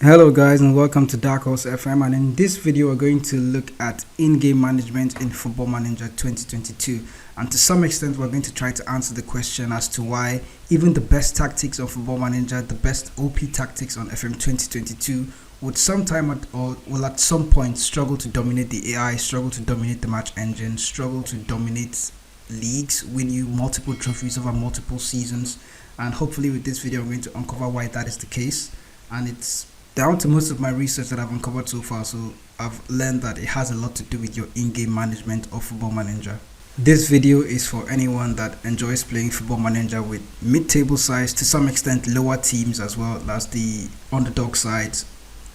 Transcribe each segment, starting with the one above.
Hello guys and welcome to DarkHorse FM, and in this video we're going to look at in-game management in Football Manager 2022, and to some extent we're going to try to answer the question as to why even the best tactics of Football Manager, the best OP tactics on FM 2022 would will at some point struggle to dominate the AI, struggle to dominate the match engine, struggle to dominate leagues, win you multiple trophies over multiple seasons. And hopefully with this video I'm going to uncover why that is the case, and it's down to most of my research that I've uncovered so far, so I've learned that it has a lot to do with your in-game management of Football Manager. This video is for anyone that enjoys playing Football Manager with mid-table sides, to some extent lower teams as well as the underdog sides,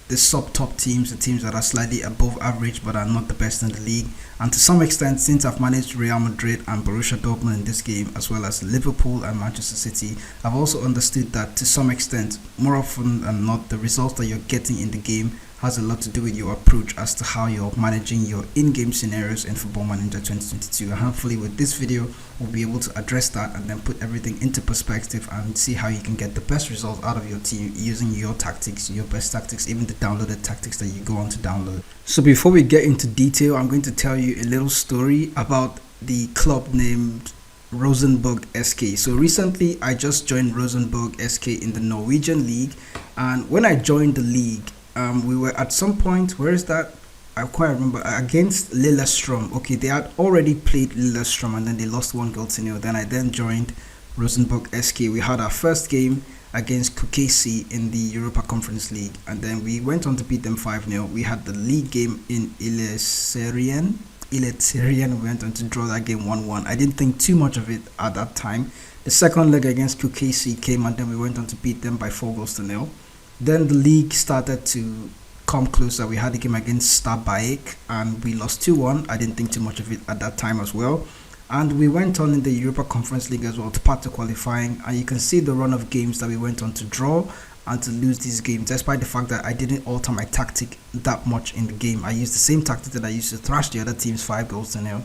the sub-top teams, the teams that are slightly above average but are not the best in the league. And to some extent, since I've managed Real Madrid and Borussia Dortmund in this game, as well as Liverpool and Manchester City, I've also understood that to some extent, more often than not, the results that you're getting in the game has a lot to do with your approach as to how you're managing your in-game scenarios in Football Manager 2022. And hopefully with this video, we'll be able to address that and then put everything into perspective and see how you can get the best results out of your team using your tactics, your best tactics, even the downloaded tactics that you go on to download. So before we get into detail, I'm going to tell you a little story about the club named Rosenborg SK. So recently I just joined Rosenborg SK in the Norwegian league, and when I joined the league, we were at some point, where is that? I quite remember, against Lillestrøm. Okay, they had already played Lillestrøm and then they lost 1-0. Then I joined Rosenborg SK. We had our first game against KKC in the Europa Conference League, and then we went on to beat them 5-0. We had the league game in Ileserian. We went on to draw that game 1-1. I didn't think too much of it at that time. The second leg against KKC came, and then we went on to beat them by 4-0. Then the league started to come closer. We had a game against Stabæk and we lost 2-1. I didn't think too much of it at that time as well. And we went on in the Europa Conference League as well to part to qualifying. And you can see the run of games that we went on to draw and to lose these games, despite the fact that I didn't alter my tactic that much in the game. I used the same tactic that I used to thrash the other teams 5-0.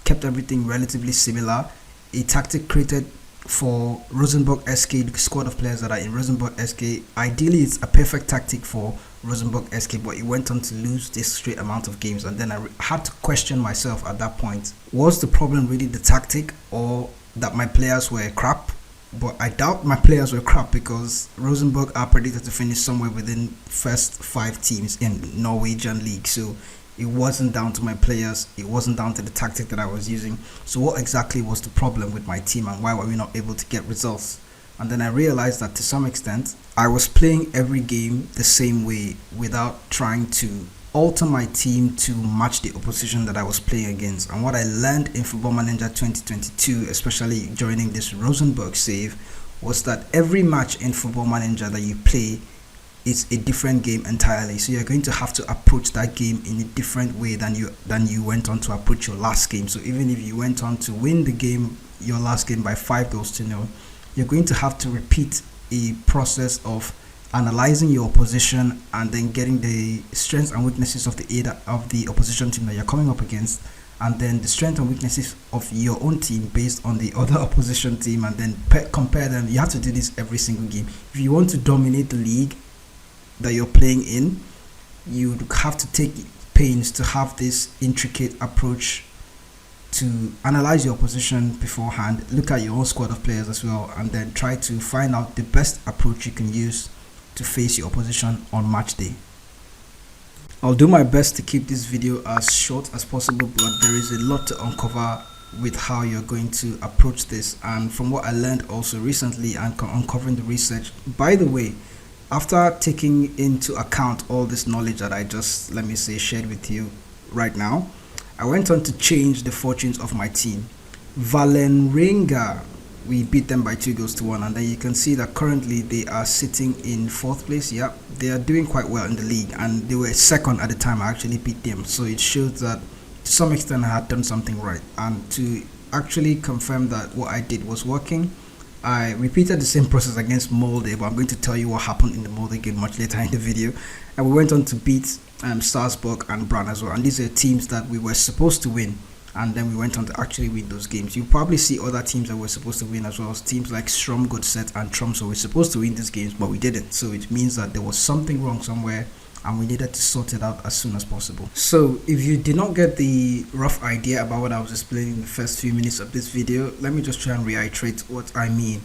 Kept everything relatively similar. A tactic created for Rosenborg SK, the squad of players that are in Rosenborg SK. Ideally it's a perfect tactic for Rosenborg SK, but it went on to lose this straight amount of games, and then I had to question myself at that point. Was the problem really the tactic, or that my players were crap? But I doubt my players were crap, because Rosenborg are predicted to finish somewhere within first 5 teams in Norwegian league. So it wasn't down to my players, it wasn't down to the tactic that I was using. So what exactly was the problem with my team, and why were we not able to get results? And then I realized that to some extent I was playing every game the same way without trying to alter my team to match the opposition that I was playing against. And what I learned in Football Manager 2022, especially joining this Rosenborg save, was that every match in Football Manager that you play is a different game entirely. So you're going to have to approach that game in a different way than you went on to approach your last game. So even if you went on to win the game, your last game, by 5-0, you're going to have to repeat a process of analyzing your opposition and then getting the strengths and weaknesses of the opposition team that you're coming up against, and then the strengths and weaknesses of your own team based on the other opposition team, and then compare them. You have to do this every single game. If you want to dominate the league that you're playing in, you have to take pains to have this intricate approach to analyze your opposition beforehand, look at your own squad of players as well, and then try to find out the best approach you can use to face your opposition on match day. I'll do my best to keep this video as short as possible, but there is a lot to uncover with how you're going to approach this. And from what I learned also recently and uncovering the research, by the way, after taking into account all this knowledge that I just, let me say, shared with you right now, I went on to change the fortunes of my team. Vålerenga, we beat them by 2-1, and then you can see that currently they are sitting in 4th place. Yeah, they are doing quite well in the league, and they were second at the time I actually beat them. So it shows that to some extent I had done something right. And to actually confirm that what I did was working, I repeated the same process against Molde, but I'm going to tell you what happened in the Molde game much later in the video. And we went on to beat Salzburg and Brann as well, and these are teams that we were supposed to win. and then we went on to actually win those games. You probably see other teams that were supposed to win as well. Teams like Strom, Godset, and Tromsø were supposed to win these games, but we didn't. So it means that there was something wrong somewhere, and we needed to sort it out as soon as possible. So if you did not get the rough idea about what I was explaining in the first few minutes of this video, let me just try and reiterate what I mean.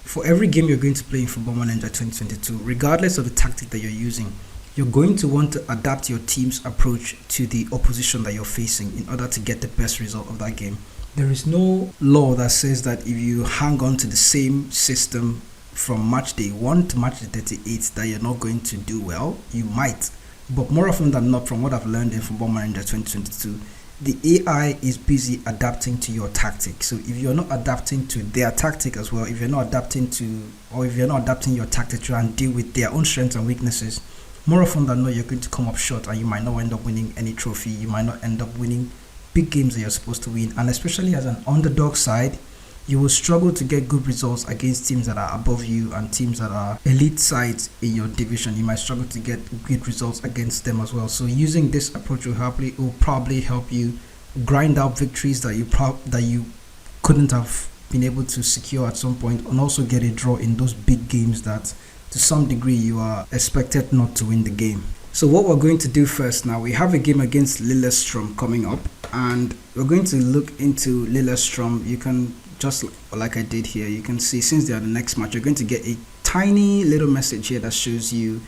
For every game you're going to play in Football Manager 2022, regardless of the tactic that you're using, you're going to want to adapt your team's approach to the opposition that you're facing in order to get the best result of that game. There is no law that says that if you hang on to the same system from match day 1 to match day 38 that you're not going to do well. You might, but more often than not, from what I've learned in Football Manager 2022, the AI is busy adapting to your tactic. So if you're not adapting to their tactic as well, if you're not adapting your tactic to try and deal with their own strengths and weaknesses, more often than not, you're going to come up short, and you might not end up winning any trophy. You might not end up winning big games that you're supposed to win. And especially as an underdog side, you will struggle to get good results against teams that are above you and teams that are elite sides in your division. You might struggle to get good results against them as well. So using this approach will probably help you grind out victories that you couldn't have been able to secure at some point, and also get a draw in those big games that to some degree you are expected not to win the game. So what we're going to do first now, we have a game against Lillestrøm coming up, and we're going to look into Lillestrøm. You can, just like I did here, you can see since they are the next match, you're going to get a tiny little message here that shows you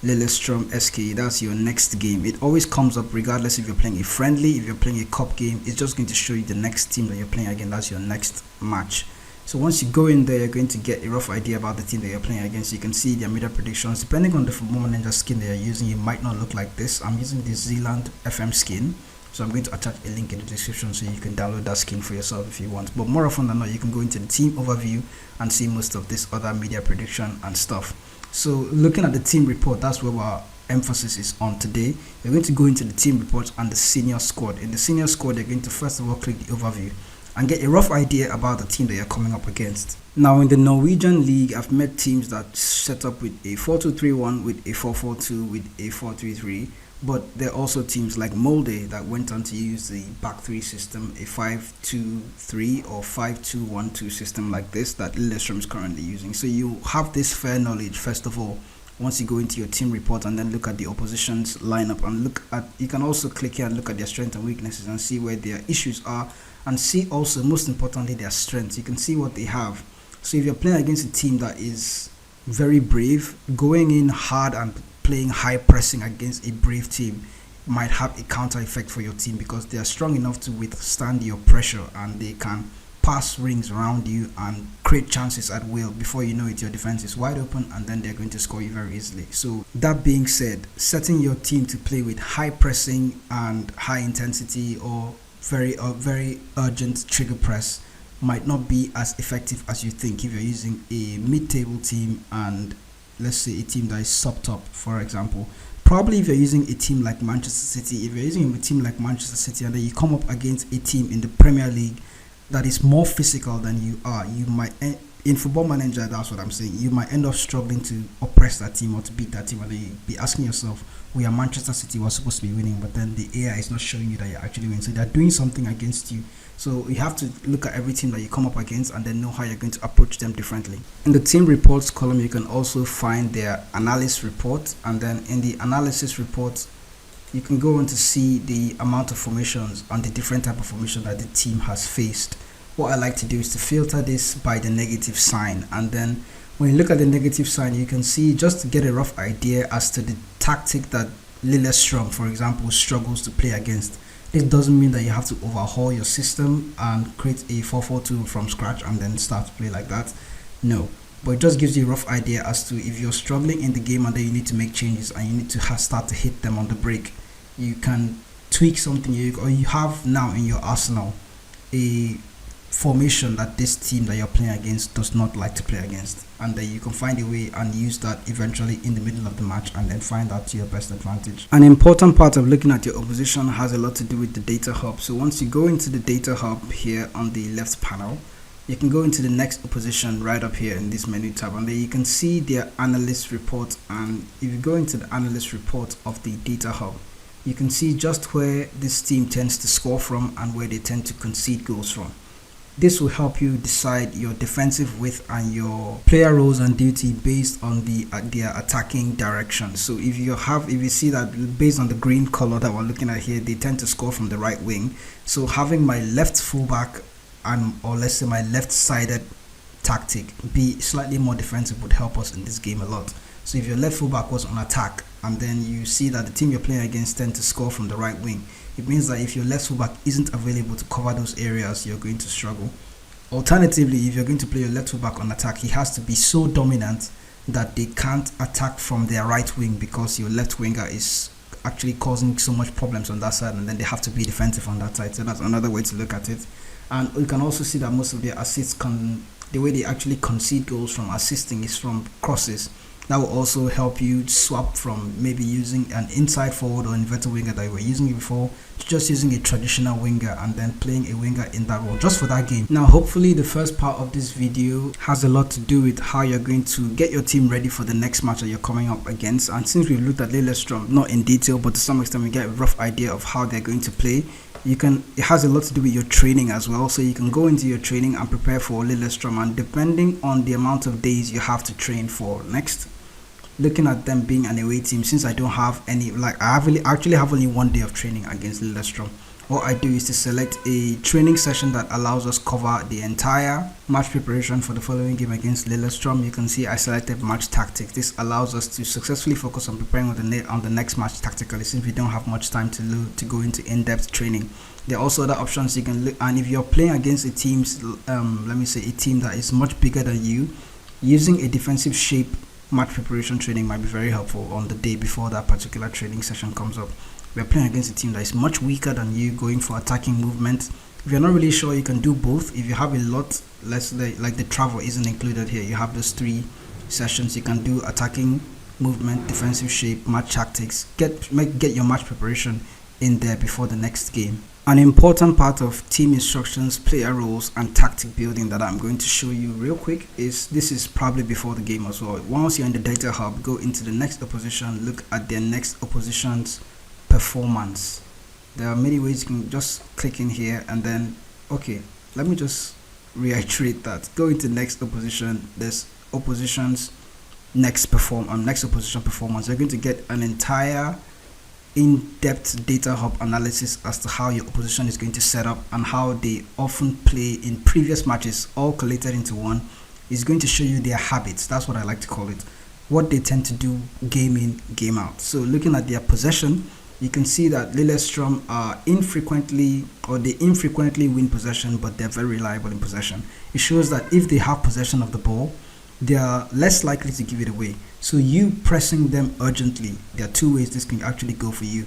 Lillestrøm SK. That's your next game. It always comes up regardless if you're playing a friendly, if you're playing a cup game. It's just going to show you the next team that you're playing again. That's your next match. So once you go in there, you're going to get a rough idea about the team that you're playing against. You can see their media predictions. Depending on the Football Manager skin that you're using, it might not look like this. I'm using the Zealand FM skin, so I'm going to attach a link in the description so you can download that skin for yourself if you want. But more often than not, you can go into the team overview and see most of this other media prediction and stuff. So looking at the team report, that's where our emphasis is on today. You're going to go into the team report and the senior squad. In the senior squad, you're going to first of all click the overview and get a rough idea about the team that you're coming up against. Now in the Norwegian league, I've met teams that set up with a 4-2-3-1, with a 4-4-2, with a 4-3-3, but there are also teams like Molde that went on to use the back three system, a 5-2-3 or 5-2-1-2 system like this that Lillestrøm is currently using. So you have this fair knowledge first of all once you go into your team report, and then look at the opposition's lineup, and you can also click here and look at their strengths and weaknesses and see where their issues are, and see also, most importantly, their strengths. You can see what they have. So if you're playing against a team that is very brave, going in hard and playing high pressing against a brave team might have a counter effect for your team, because they are strong enough to withstand your pressure, and they can pass rings around you and create chances at will. Before you know it, your defense is wide open, and then they're going to score you very easily. So that being said, setting your team to play with high pressing and high intensity, or very urgent trigger press, might not be as effective as you think if you're using a mid-table team and let's say a team that is sub-top, for example. Probably if you're using a team like Manchester City, and then you come up against a team in the Premier League that is more physical than you are, you might, in Football Manager, that's what I'm saying, you might end up struggling to oppress that team or to beat that team, and then you be asking yourself, we are Manchester City, we're supposed to be winning, but then the AI is not showing you that you're actually winning. So they're doing something against you. So you have to look at every team that you come up against and then know how you're going to approach them differently. In the team reports column, you can also find their analysis report, and then in the analysis report, you can go on to see the amount of formations and the different type of formation that the team has faced. What I like to do is to filter this by the negative sign, and then when you look at the negative sign, you can see, just to get a rough idea as to the tactic that Lillestrøm, for example, struggles to play against. This doesn't mean that you have to overhaul your system and create a 4-4-2 from scratch and then start to play like that. No, but it just gives you a rough idea as to if you're struggling in the game and then you need to make changes and you need to start to hit them on the break. You can tweak something, or you have now in your arsenal a formation that this team that you're playing against does not like to play against, and then you can find a way and use that eventually in the middle of the match and then find out to your best advantage. An important part of looking at your opposition has a lot to do with the data hub. So once you go into the data hub here on the left panel, you can go into the next opposition right up here in this menu tab, and then you can see their analyst report. And if you go into the analyst report of the data hub, you can see just where this team tends to score from and where they tend to concede goals from. This will help you decide your defensive width and your player roles and duty based on their attacking direction. So if you see that based on the green color that we're looking at here, they tend to score from the right wing. So having my left fullback or let's say my left-sided tactic be slightly more defensive would help us in this game a lot. So if your left fullback was on attack and then you see that the team you're playing against tend to score from the right wing, it means that if your left fullback isn't available to cover those areas, you're going to struggle. Alternatively, if you're going to play your left fullback on attack, he has to be so dominant that they can't attack from their right wing because your left winger is actually causing so much problems on that side, and then they have to be defensive on that side. So that's another way to look at it. And you can also see that most of their assists, the way they actually concede goals from assisting is from crosses. That will also help you swap from maybe using an inside forward or inverted winger that you were using before to just using a traditional winger and then playing a winger in that role just for that game. Now, hopefully the first part of this video has a lot to do with how you're going to get your team ready for the next match that you're coming up against. And since we've looked at Lillestrøm, not in detail, but to some extent we get a rough idea of how they're going to play. It has a lot to do with your training as well, so you can go into your training and prepare for Lillestrøm, and depending on the amount of days you have to train for next, looking at them being an away team, since I don't have any, I actually have only 1 day of training against Lillestrøm, what I do is to select a training session that allows us cover the entire match preparation for the following game against Lillestrøm. You can see I selected match tactics. This allows us to successfully focus on preparing on the next match tactically, since we don't have much time to go into in-depth training. There are also other options you can look, and if you're playing against a team that is much bigger than you, using a defensive shape match preparation training might be very helpful on the day before that particular training session comes up. We're playing against a team that is much weaker than you, going for attacking movement. If you're not really sure, you can do both. If you have a lot, let's say like the travel isn't included here, you have those 3 sessions. You can do attacking movement, defensive shape, match tactics. Get your match preparation in there before the next game. An important part of team instructions, player roles, and tactic building that I'm going to show you real quick this is probably before the game as well. Once you're in the data hub, go into the next opposition, look at their next opposition's performance. There are many ways you can just click in here and then, okay, let me just reiterate that. Go into next opposition, there's opposition's next opposition performance. You're going to get an entire in-depth data hub analysis as to how your opposition is going to set up and how they often play in previous matches, all collated into one. Is going to show you their habits. That's what I like to call it, what they tend to do game in, game out. So looking at their possession, you can see that Lillestrøm they infrequently win possession, but they're very reliable in possession. It shows that if they have possession of the ball, they are less likely to give it away. So you pressing them urgently, there are 2 ways this can actually go for you.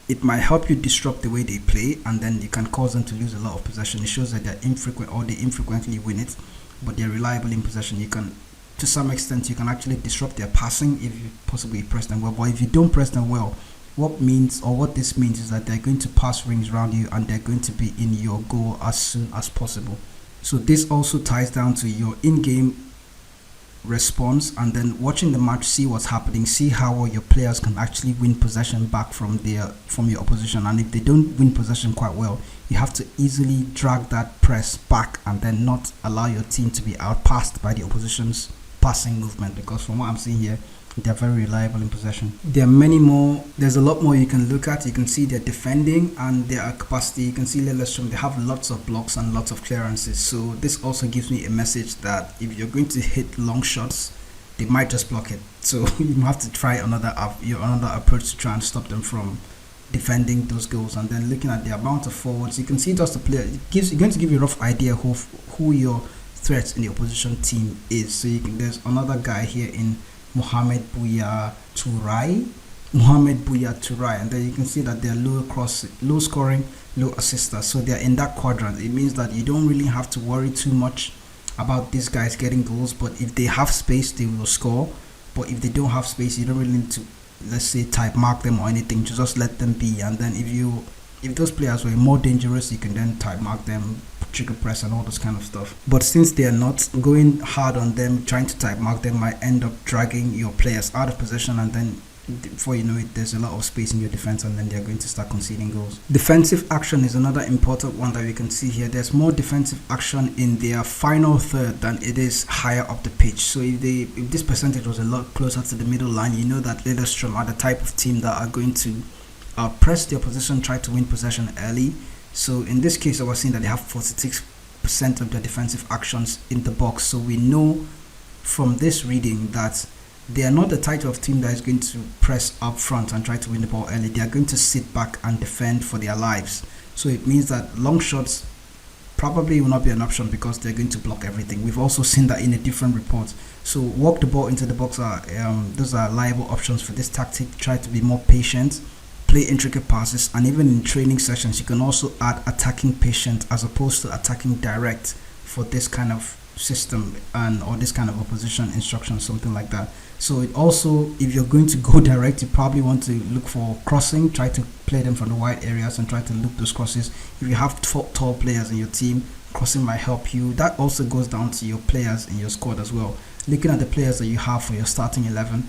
It might help you disrupt the way they play, and then you can cause them to lose a lot of possession. It shows that they infrequently win it, but they're reliable in possession. You can, to some extent, you can actually disrupt their passing if you possibly press them well. But if you don't press them well, what this means is that they're going to pass rings around you and they're going to be in your goal as soon as possible. So this also ties down to your in-game response, and then watching the match, see what's happening, see how your players can actually win possession back from your opposition. And if they don't win possession quite well, you have to easily drag that press back and then not allow your team to be outpassed by the opposition's passing movement, because from what I'm seeing here, they're very reliable in possession. There's a lot more you can look at. You can see their defending and their capacity. You can see Lillestrøm, they have lots of blocks and lots of clearances. So this also gives me a message that if you're going to hit long shots, they might just block it. So you have to try another approach to try and stop them from defending those goals. And then looking at the amount of forwards, you can see just the player. It's going to give you a rough idea who your threat in the opposition team is. So there's another guy here in Mohamed Bouya Touray, and then you can see that they're low scoring, low assisters. So they're in that quadrant. It means that you don't really have to worry too much about these guys getting goals, but if they have space, they will score. But if they don't have space, you don't really need to, let's say, type mark them or anything. Just let them be. And then if those players were more dangerous, you can then type mark them, trigger press and all this kind of stuff. But since they are not, going hard on them, trying to type mark them might end up dragging your players out of possession, and then before you know it, there's a lot of space in your defense, and then they're going to start conceding goals. Defensive action is another important one that we can see here. There's more defensive action in their final third than it is higher up the pitch. So if this percentage was a lot closer to the middle line, you know that Lillestrøm are the type of team that are going to press the opposition, try to win possession early. So in this case, I was seeing that they have 46% of their defensive actions in the box. So we know from this reading that they are not the type of team that is going to press up front and try to win the ball early. They are going to sit back and defend for their lives. So it means that long shots probably will not be an option because they're going to block everything. We've also seen that in a different report. So walk the ball into the box those are liable options for this tactic. Try to be more patient, play intricate passes, and even in training sessions you can also add attacking patient as opposed to attacking direct for this kind of system or this kind of opposition instruction, something like that. So it also, if you're going to go direct, you probably want to look for crossing, try to play them from the wide areas and try to loop those crosses. If you have tall players in your team, crossing might help you. That also goes down to your players in your squad as well. Looking at the players that you have for your starting 11,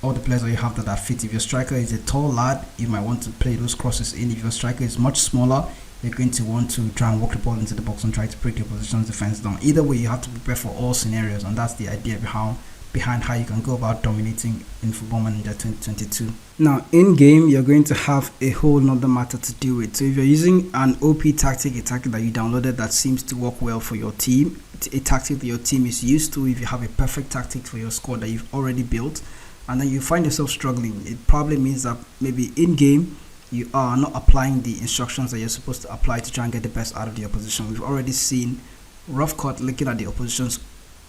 all the players that you have that are fit. If your striker is a tall lad, you might want to play those crosses in. If your striker is much smaller, you're going to want to try and walk the ball into the box and try to break the opposition's defense down. Either way, you have to prepare for all scenarios, and that's the idea behind how you can go about dominating in Football Manager 2022. Now, in game, you're going to have a whole nother matter to deal with. So if you're using an OP tactic, a tactic that you downloaded that seems to work well for your team, a tactic that your team is used to, if you have a perfect tactic for your squad that you've already built, and then you find yourself struggling, it probably means that maybe in game you are not applying the instructions that you're supposed to apply to try and get the best out of the opposition. We've already seen Rough Cut looking at the opposition's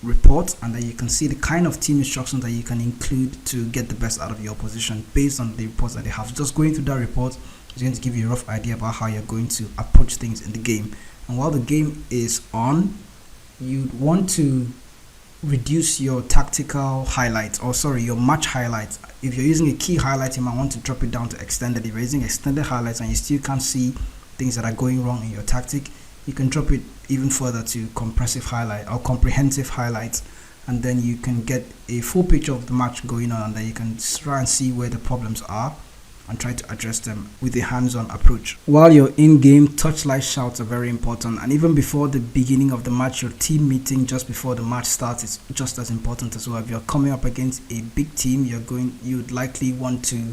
report, and then you can see the kind of team instructions that you can include to get the best out of your opposition based on the reports that they have. Just going through that report is going to give you a rough idea about how you're going to approach things in the game. And while the game is on, you'd want to reduce your tactical highlights, your match highlights. If you're using a key highlight, you might want to drop it down to extended. If you're using extended highlights and you still can't see things that are going wrong in your tactic, you can drop it even further to compressive highlight or comprehensive highlights, and then you can get a full picture of the match going on, and then you can try and see where the problems are and try to address them with a hands-on approach. While you're in-game, touchline shouts are very important, and even before the beginning of the match, your team meeting just before the match starts is just as important as well. If you're coming up against a big team, you'd likely want to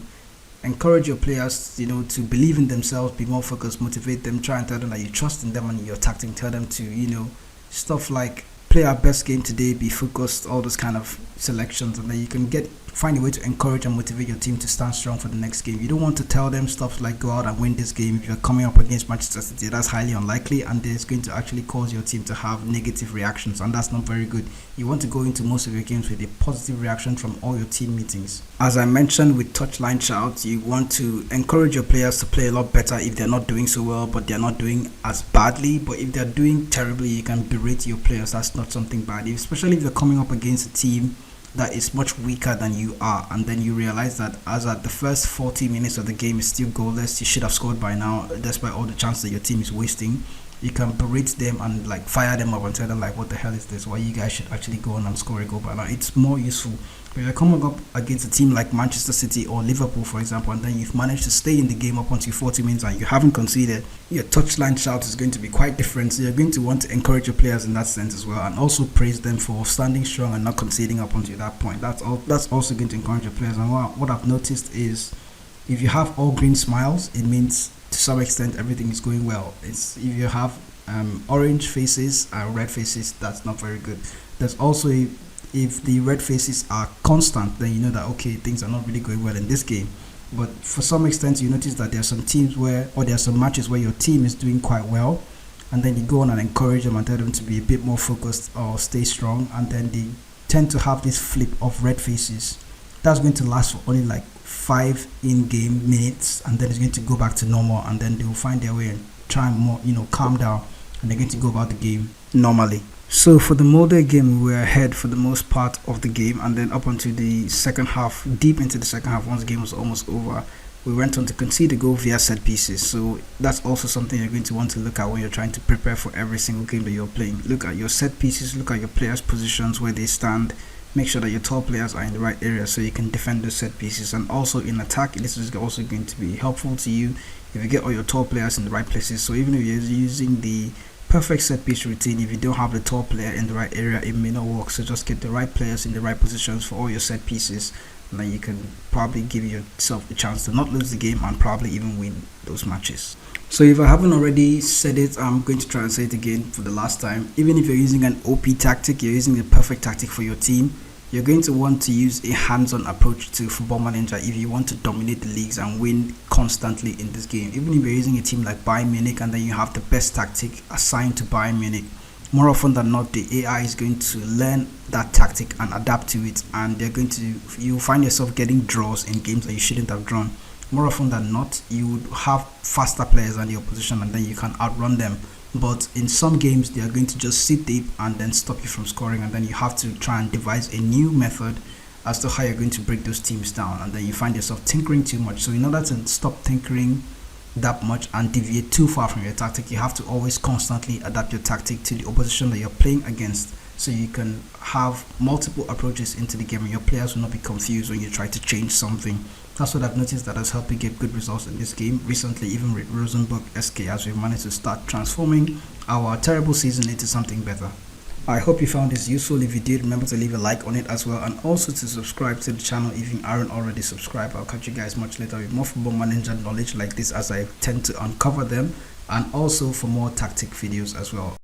encourage your players, to believe in themselves, be more focused, motivate them, try and tell them that you trust in them and your tactic, tell them to, stuff like play our best game today, be focused, all those kind of selections, and then you can find a way to encourage and motivate your team to stand strong for the next game. You don't want to tell them stuff like go out and win this game. If you're coming up against Manchester City, that's highly unlikely, and it's going to actually cause your team to have negative reactions, and that's not very good. You want to go into most of your games with a positive reaction from all your team meetings. As I mentioned with touchline shouts, you want to encourage your players to play a lot better if they're not doing so well, but they're not doing as badly. But if they're doing terribly, you can berate your players. That's not something bad, especially if you're coming up against a team that is much weaker than you are, and then you realize that as at the first 40 minutes of the game is still goalless, you should have scored by now despite all the chances that your team is wasting. You can berate them and fire them up and tell them what the hell is this, why you guys should actually go on and score a goal by now. It's more useful. If you're coming up against a team like Manchester City or Liverpool, for example, and then you've managed to stay in the game up until 40 minutes and you haven't conceded, your touchline shout is going to be quite different. So you're going to want to encourage your players in that sense as well, and also praise them for standing strong and not conceding up until that point. That's also going to encourage your players. And what I've noticed is if you have all green smiles, it means to some extent everything is going well. If you have orange faces and red faces, that's not very good. There's also if the red faces are constant, then you know that okay, things are not really going well in this game. But for some extent, you notice that there are some teams there are some matches where your team is doing quite well, and then you go on and encourage them and tell them to be a bit more focused or stay strong, and then they tend to have this flip of red faces. That's going to last for only 5 in-game minutes, and then it's going to go back to normal, and then they will find their way and try and more, calm down, and they're going to go about the game normally. So for the Molde game, we were ahead for the most part of the game, and then up until the second half, deep into the second half, once the game was almost over, we went on to concede a goal via set pieces. So that's also something you're going to want to look at when you're trying to prepare for every single game that you're playing. Look at your set pieces, look at your players' positions, where they stand, make sure that your tall players are in the right area so you can defend those set pieces. And also in attack, this is also going to be helpful to you if you get all your tall players in the right places. So even if you're using the perfect set piece routine, if you don't have the tall player in the right area, it may not work. So just get the right players in the right positions for all your set pieces, and then you can probably give yourself a chance to not lose the game and probably even win those matches. So if I haven't already said it, I'm going to try and say it again for the last time. Even if you're using an OP tactic, you're using the perfect tactic for your team, you're going to want to use a hands-on approach to Football Manager if you want to dominate the leagues and win constantly in this game. Even if you're using a team like Bayern Munich and then you have the best tactic assigned to Bayern Munich, more often than not, the AI is going to learn that tactic and adapt to it, and you'll find yourself getting draws in games that you shouldn't have drawn. More often than not, you would have faster players than the opposition and then you can outrun them. But in some games, they are going to just sit deep and then stop you from scoring, and then you have to try and devise a new method as to how you're going to break those teams down, and then you find yourself tinkering too much. So in order to stop tinkering that much and deviate too far from your tactic, you have to always constantly adapt your tactic to the opposition that you're playing against, so you can have multiple approaches into the game and your players will not be confused when you try to change something. That's what I've noticed that has helped me get good results in this game recently, even with Rosenborg SK, as we've managed to start transforming our terrible season into something better. I hope you found this useful. If you did, remember to leave a like on it as well, and also to subscribe to the channel if you aren't already subscribed. I'll catch you guys much later with more Football Manager knowledge like this as I tend to uncover them, and also for more tactic videos as well.